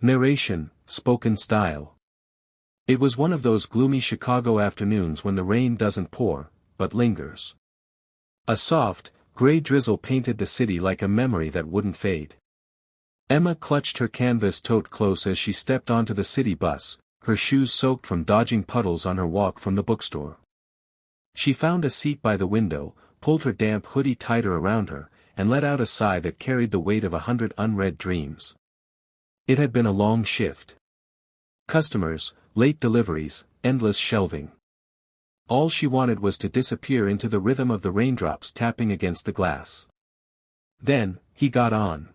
Narration, spoken style. It was one of those gloomy Chicago afternoons when the rain doesn't pour, but lingers. A soft, gray drizzle painted the city like a memory that wouldn't fade. Emma clutched her canvas tote close as she stepped onto the city bus, her shoes soaked from dodging puddles on her walk from the bookstore. She found a seat by the window, pulled her damp hoodie tighter around her, and let out a sigh that carried the weight of 100 unread dreams. It had been a long shift. Customers, late deliveries, endless shelving. All she wanted was to disappear into the rhythm of the raindrops tapping against the glass. Then, he got on.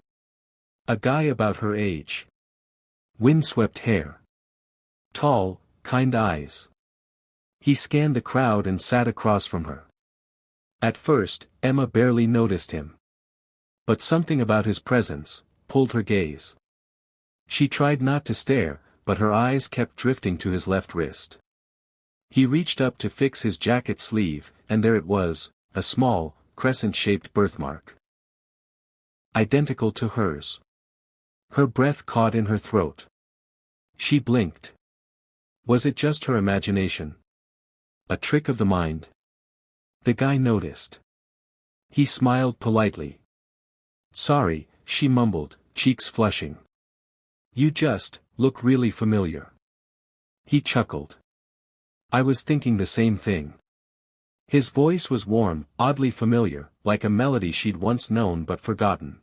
A guy about her age. Windswept hair. Tall, kind eyes. He scanned the crowd and sat across from her. At first, Emma barely noticed him. But something about his presence pulled her gaze. She tried not to stare, but her eyes kept drifting to his left wrist. He reached up to fix his jacket sleeve, and there it was, a small, crescent-shaped birthmark. Identical to hers. Her breath caught in her throat. She blinked. Was it just her imagination? A trick of the mind? The guy noticed. He smiled politely. "Sorry," she mumbled, cheeks flushing. "You just look really familiar." He chuckled. "I was thinking the same thing." His voice was warm, oddly familiar, like a melody she'd once known but forgotten.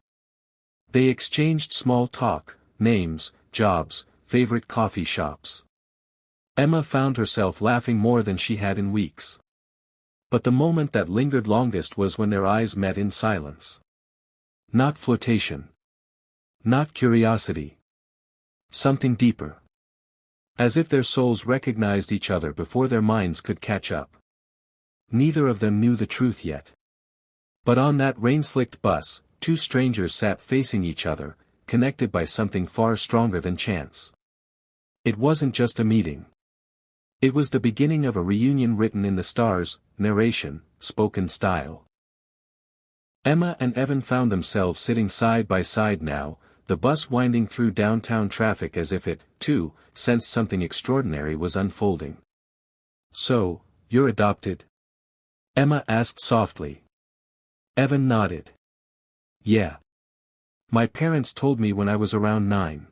They exchanged small talk, names, jobs, favorite coffee shops. Emma found herself laughing more than she had in weeks. But the moment that lingered longest was when their eyes met in silence. Not flirtation. Not curiosity. Something deeper. As if their souls recognized each other before their minds could catch up. Neither of them knew the truth yet. But on that rain-slicked bus, two strangers sat facing each other, connected by something far stronger than chance. It wasn't just a meeting. It was the beginning of a reunion written in the stars, narration, spoken style. Emma and Evan found themselves sitting side by side now, the bus winding through downtown traffic as if it, too, sensed something extraordinary was unfolding. "So, you're adopted?" Emma asked softly. Evan nodded. "Yeah. My parents told me when I was around 9.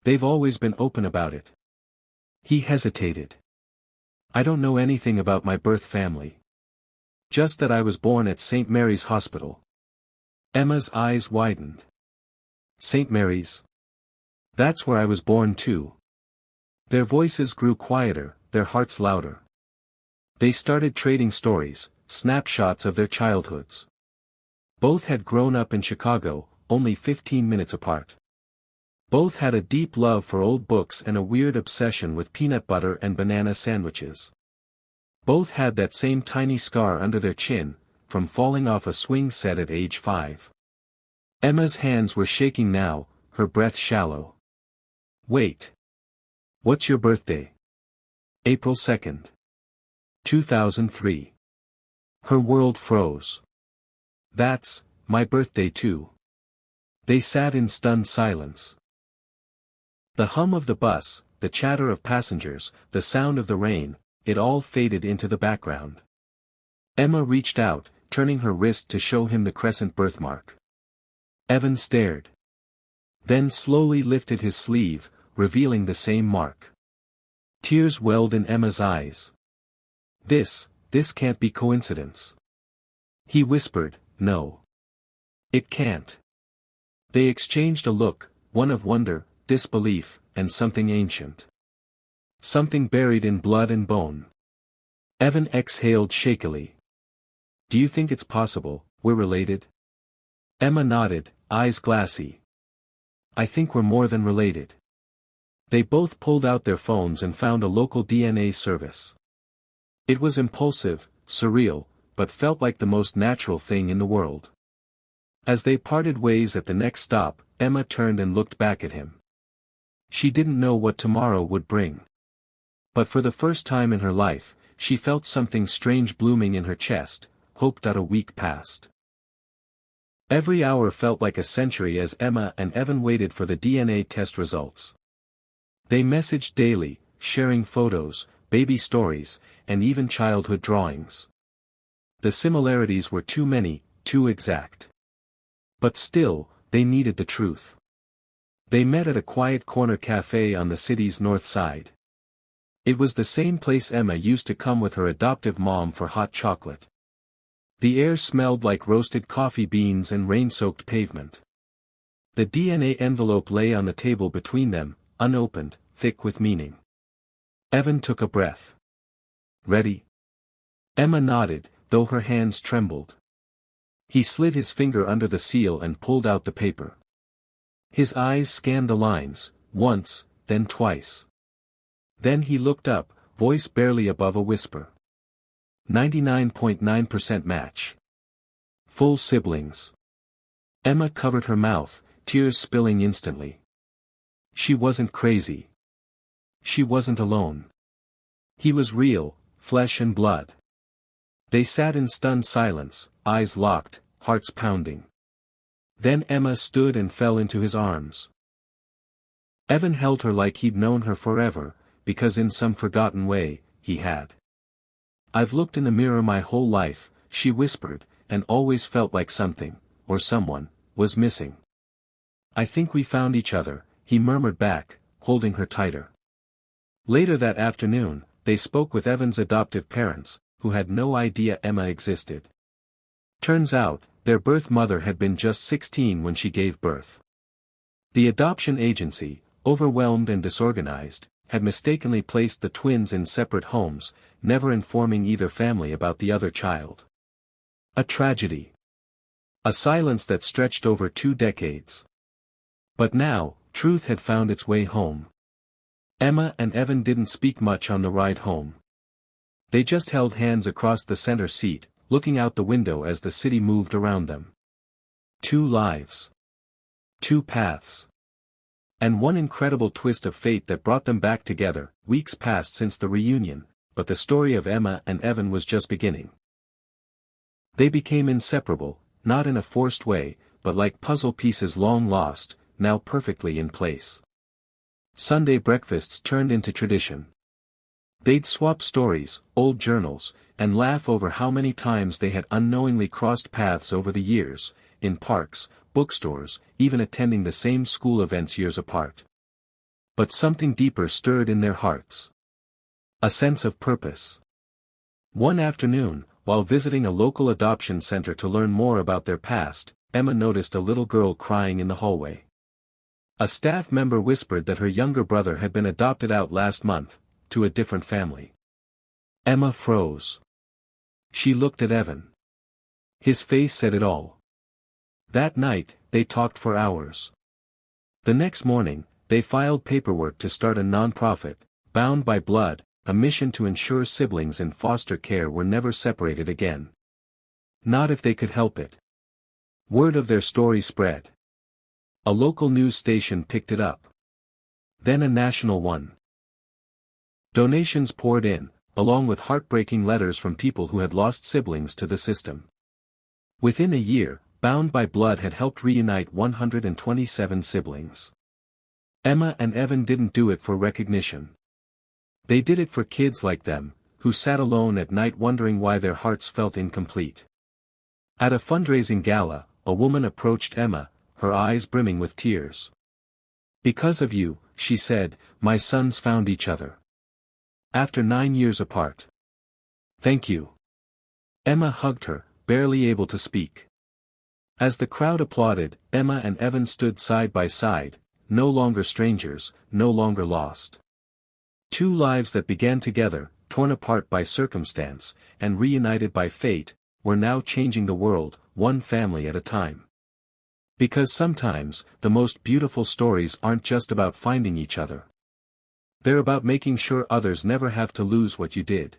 They've always been open about it." He hesitated. "I don't know anything about my birth family. Just that I was born at St. Mary's Hospital." Emma's eyes widened. "St. Mary's? That's where I was born too." Their voices grew quieter, their hearts louder. They started trading stories, snapshots of their childhoods. Both had grown up in Chicago, only 15 minutes apart. Both had a deep love for old books and a weird obsession with peanut butter and banana sandwiches. Both had that same tiny scar under their chin, from falling off a swing set at age 5. Emma's hands were shaking now, her breath shallow. "Wait. What's your birthday?" "April 2nd. 2003. Her world froze. "That's my birthday too." They sat in stunned silence. The hum of the bus, the chatter of passengers, the sound of the rain, it all faded into the background. Emma reached out, turning her wrist to show him the crescent birthmark. Evan stared. Then slowly lifted his sleeve, revealing the same mark. Tears welled in Emma's eyes. This can't be coincidence." He whispered, "No. It can't." They exchanged a look, one of wonder, disbelief, and something ancient. Something buried in blood and bone. Evan exhaled shakily. "Do you think it's possible, we're related?" Emma nodded, eyes glassy. "I think we're more than related." They both pulled out their phones and found a local DNA service. It was impulsive, surreal, but felt like the most natural thing in the world. As they parted ways at the next stop, Emma turned and looked back at him. She didn't know what tomorrow would bring. But for the first time in her life, she felt something strange blooming in her chest, hope that a week past. Every hour felt like a century as Emma and Evan waited for the DNA test results. They messaged daily, sharing photos, baby stories, and even childhood drawings. The similarities were too many, too exact. But still, they needed the truth. They met at a quiet corner cafe on the city's north side. It was the same place Emma used to come with her adoptive mom for hot chocolate. The air smelled like roasted coffee beans and rain-soaked pavement. The DNA envelope lay on the table between them, unopened, thick with meaning. Evan took a breath. Ready? Emma nodded, though her hands trembled. He slid his finger under the seal and pulled out the paper. His eyes scanned the lines, once, then twice. Then he looked up, voice barely above a whisper. 99.9% match. Full siblings. Emma covered her mouth, tears spilling instantly. She wasn't crazy. She wasn't alone. He was real, flesh and blood. They sat in stunned silence, eyes locked, hearts pounding. Then Emma stood and fell into his arms. Evan held her like he'd known her forever, because in some forgotten way, he had. I've looked in the mirror my whole life, she whispered, and always felt like something, or someone, was missing. I think we found each other, he murmured back, holding her tighter. Later that afternoon, they spoke with Evan's adoptive parents, who had no idea Emma existed. Turns out, their birth mother had been just 16 when she gave birth. The adoption agency, overwhelmed and disorganized, had mistakenly placed the twins in separate homes, never informing either family about the other child. A tragedy. A silence that stretched over 2 decades. But now, truth had found its way home. Emma and Evan didn't speak much on the ride home. They just held hands across the center seat, looking out the window as the city moved around them. 2 lives. 2 paths. And one incredible twist of fate that brought them back together. Weeks passed since the reunion, but the story of Emma and Evan was just beginning. They became inseparable, not in a forced way, but like puzzle pieces long lost, now perfectly in place. Sunday breakfasts turned into tradition. They'd swap stories, old journals, and laugh over how many times they had unknowingly crossed paths over the years, in parks, bookstores, even attending the same school events years apart. But something deeper stirred in their hearts. A sense of purpose. One afternoon, while visiting a local adoption center to learn more about their past, Emma noticed a little girl crying in the hallway. A staff member whispered that her younger brother had been adopted out last month, to a different family. Emma froze. She looked at Evan. His face said it all. That night, they talked for hours. The next morning, they filed paperwork to start a nonprofit, Bound by Blood, a mission to ensure siblings in foster care were never separated again. Not if they could help it. Word of their story spread. A local news station picked it up. Then a national one. Donations poured in, along with heartbreaking letters from people who had lost siblings to the system. Within a year, Bound by Blood had helped reunite 127 siblings. Emma and Evan didn't do it for recognition. They did it for kids like them, who sat alone at night wondering why their hearts felt incomplete. At a fundraising gala, a woman approached Emma, her eyes brimming with tears. Because of you, she said, my sons found each other. After 9 years apart. Thank you. Emma hugged her, barely able to speak. As the crowd applauded, Emma and Evan stood side by side, no longer strangers, no longer lost. 2 lives that began together, torn apart by circumstance, and reunited by fate, were now changing the world, one family at a time. Because sometimes, the most beautiful stories aren't just about finding each other. They're about making sure others never have to lose what you did.